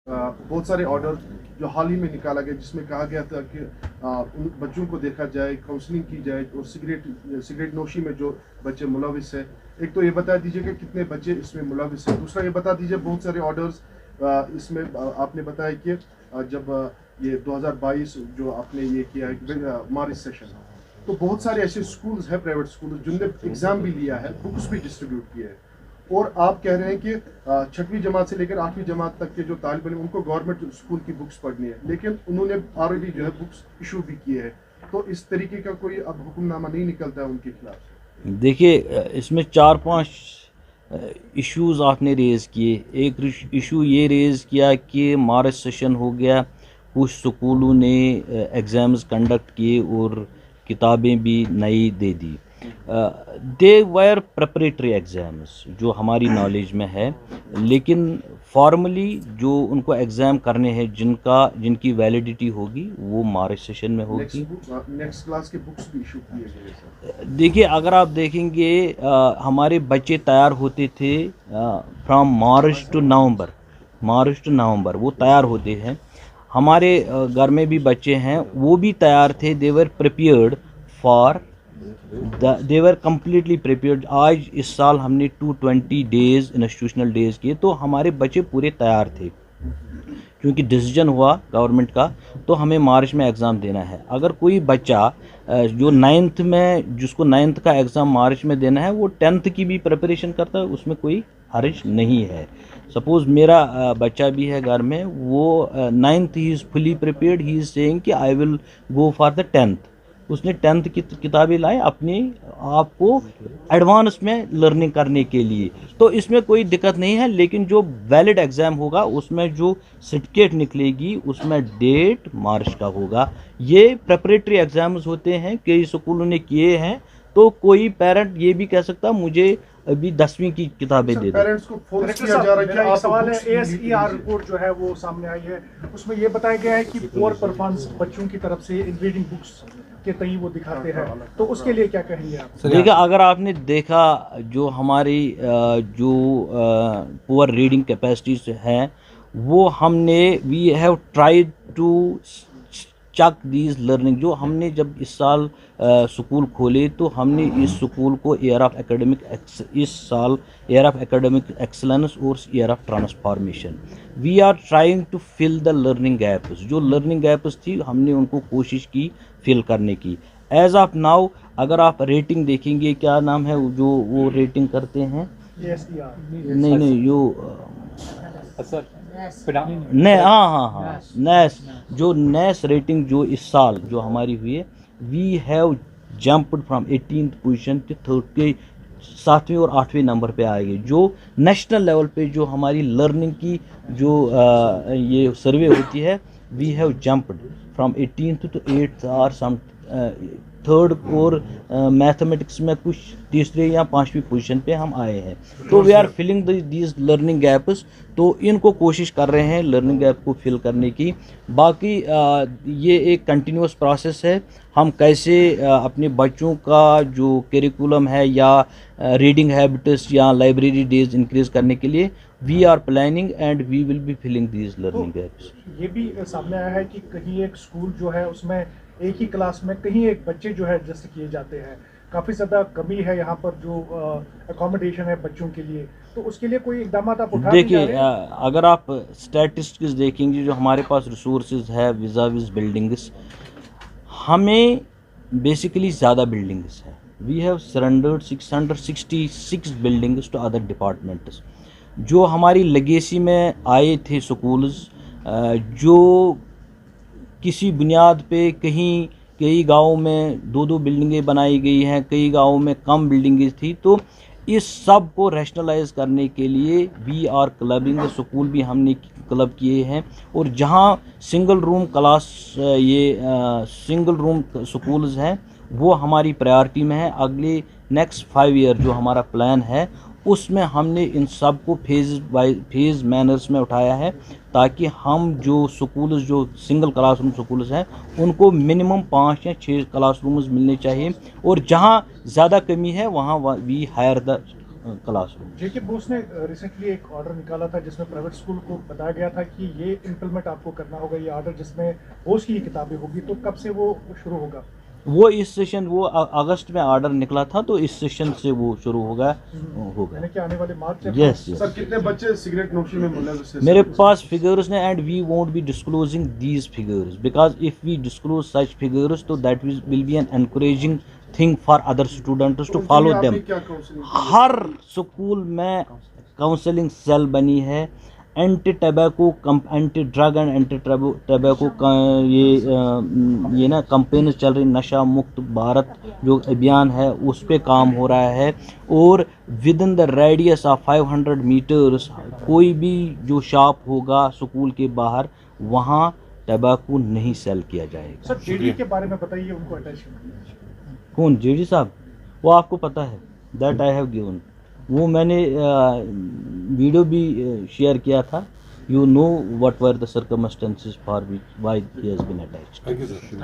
बहुत सारे ऑर्डर जो हाल ही में निकाला गया जिसमें कहा गया था कि उन बच्चों को देखा जाए, काउंसलिंग की जाए और सिगरेट नोशी में जो बच्चे मुलविस है। एक तो ये बता दीजिए कि कितने बच्चे इसमें मुलविस है। दूसरा ये बता दीजिए बहुत सारे ऑर्डर्स इसमें आपने बताया कि जब ये 2022 जो आपने ये किया है मार्च सेशन, तो बहुत सारे ऐसे स्कूल्स हैं, प्राइवेट स्कूल, जिनने एग्ज़ाम भी लिया है, बुक्स भी डिस्ट्रीब्यूट किए हैं, और आप कह रहे हैं कि 6वीं जमात से लेकर 8वीं जमात तक के जो तालिब इल्म उनको गवर्नमेंट स्कूल की बुक्स पढ़नी है, लेकिन उन्होंने ऑलरेडी जो है बुक्स इशू भी किए हैं। तो इस तरीके का कोई अब हुक्मनामा नहीं निकलता है उनके खिलाफ। देखिए, इसमें 4-5 इश्यूज़ आपने रेज़ किए। एक इशू ये रेज़ किया कि मार्च सेशन हो गया, कुछ स्कूलों ने एग्ज़ाम्स कंडक्ट किए और किताबें भी नई दे दी। दे वायर प्रिपरेटरी एग्ज़ाम्स जो हमारी नॉलेज में है, लेकिन फॉर्मली जो उनको एग्ज़ाम करने हैं जिनकी वैलिडिटी होगी वो मार्च सेशन में होगी। नेक्स्ट क्लास के बुक्स भी इशू किए गए सर। देखिए, अगर आप देखेंगे हमारे बच्चे तैयार होते थे फ्रॉम मार्च टू नवंबर वो तैयार होते हैं। हमारे घर में भी बच्चे हैं, वो भी तैयार थे। They were prepared for they were completely prepared. आज इस साल हमने 220 डेज़ इंस्टीट्यूशनल डेज़ किए, तो हमारे बच्चे पूरे तैयार थे, क्योंकि डिसीजन हुआ गवर्नमेंट का तो हमें मार्च में एग्ज़ाम देना है। अगर कोई बच्चा जो 9th में, जिसको 9th का एग्ज़ाम मार्च में देना है, वो 10th की भी प्रिपरेशन करता है, उसमें कोई हर्ज नहीं है। सपोज़ मेरा बच्चा भी है घर में, वो 9th he is fully prepared, he is saying कि I will go for the 10th। उसने 10th की किताबें लाई अपने आप को एडवांस में लर्निंग करने के लिए, तो इसमें कोई दिक्कत नहीं है। लेकिन जो वैलिड एग्ज़ाम होगा उसमें जो सर्टिफिकेट निकलेगी उसमें डेट मार्च का होगा। ये प्रिपरेटरी एग्ज़ाम्स होते हैं, कई स्कूलों ने किए हैं, तो कोई पेरेंट ये भी कह सकता मुझे अभी 10वीं की किताबें दे दो। पेरेंट्स को फोर्स किया जा रहा है कि आप सवाल है, ASER रिपोर्ट जो है वो सामने आई है, उसमें ये बताया गया है कि पुअर परफॉर्मेंस बच्चों की तरफ से इन रीडिंग बुक्स के तई वो दिखाते हैं, तो उसके लिए क्या कहेंगे आप? देखिए, अगर आपने देखा जो हमारी जो पुअर रीडिंग कैपेसिटीज हैं, वो हमने we have tried to chuck these learning. जो हमने जब इस साल स्कूल खोले तो हमने इस स्कूल को इस साल ईयर ऑफ एकेडमिक एक्सलेंस और year of transformation, we are trying to fill the learning gaps. जो लर्निंग गैप्स थी हमने उनको कोशिश की फिल करने की। एज ऑफ नाउ अगर आप रेटिंग देखेंगे, क्या नाम है जो वो रेटिंग करते हैं, नहीं जो हाँ नेस, जो नेस रेटिंग जो इस साल जो हमारी हुई है, we have jumped from 18th position to 7वें और 8वें नंबर पे आएगी। जो नेशनल लेवल पे जो हमारी लर्निंग की जो ये सर्वे होती है, we have jumped from 18th to 8th और सम 3rd और मैथमेटिक्स में कुछ 3री या 5वीं पोजीशन पे हम आए हैं। तो we are filling these learning gaps, तो इनको कोशिश कर रहे हैं लर्निंग गैप को फिल करने की। बाकी ये एक कंटिन्यूस प्रोसेस है। हम कैसे अपने बच्चों का जो करिकुलम है या रीडिंग हैबिट्स या लाइब्रेरी डेज इंक्रीज करने के लिए we are planning and we will be filling these learning gaps. ये भी सामने आया है कि कहीं एक स्कूल जो है उसमें एक ही क्लास में कहीं एक बच्चे जो है एडजस्ट किए जाते हैं, काफ़ी ज़्यादा कमी है यहाँ पर जो अकोमोडेशन है बच्चों के लिए, तो उसके लिए कोई इकदाम आप उठा रहे हैं? देखिए, अगर आप स्टैटिस्टिक्स देखेंगे, जो हमारे पास रिसोर्सेज है विज़ बिल्डिंग्स, हमें बेसिकली ज़्यादा बिल्डिंग्स है। We have surrendered 666 buildings to other departments. जो हमारी लेगेसी में आए थे स्कूल्स, जो किसी बुनियाद पे कई गाँवों में 2-2 बिल्डिंगें बनाई गई हैं, कई गाँवों में कम बिल्डिंगें थी, तो इस सब को रैशनलाइज करने के लिए वी आर क्लबिंग स्कूल भी हमने क्लब किए हैं। और जहां single room class single room schools हैं वो हमारी प्रायोरिटी में है। अगले नेक्स्ट 5 ईयर जो हमारा प्लान है उसमें हमने इन सब को फेज मैनर्स में उठाया है, ताकि हम जो स्कूल्स जो सिंगल क्लासरूम स्कूल्स हैं उनको मिनिमम 5 या 6 क्लासरूम्स मिलने चाहिए, और जहां ज़्यादा कमी है वहां वी हायर द क्लासरूम। जेके बोस ने रिसेंटली एक ऑर्डर निकाला था जिसमें प्राइवेट स्कूल को बताया गया था कि ये इम्प्लीमेंट आपको करना होगा, ये ऑर्डर जिसमें बोस की किताबें होगी, तो कब से वो शुरू होगा? वो इस सेशन वो अगस्त में ऑर्डर निकला था, तो इस सेशन से वो शुरू होगा। यानी कि आने वाले मार्च यस सर कितने बच्चे सिगरेट नोशी में मुलविस हैं? मेरे पास फिगर्स ने, and we won't be disclosing these figures because if we disclose such figures तो that will be an encouraging thing for other students to follow them. क्या काउंसलिंग? हर स्कूल में काउंसलिंग सेल बनी है, anti tobacco anti drug and anti tobacco का ये ना campaign चल रही, नशा मुक्त भारत जो अभियान है उस पे काम हो रहा है। और within the radius of 500 metres कोई भी जो शॉप होगा स्कूल के बाहर, वहाँ टैबैको नहीं सेल किया जाएगा। सर जेडी के बारे में बताइए, उनको अटैच कौन जेडी साहब? वो आपको पता है, दैट आई हैव गिवन। वो मैंने वीडियो भी शेयर किया था। You know whatever the circumstances for which why he has been attached. Thank you, sir.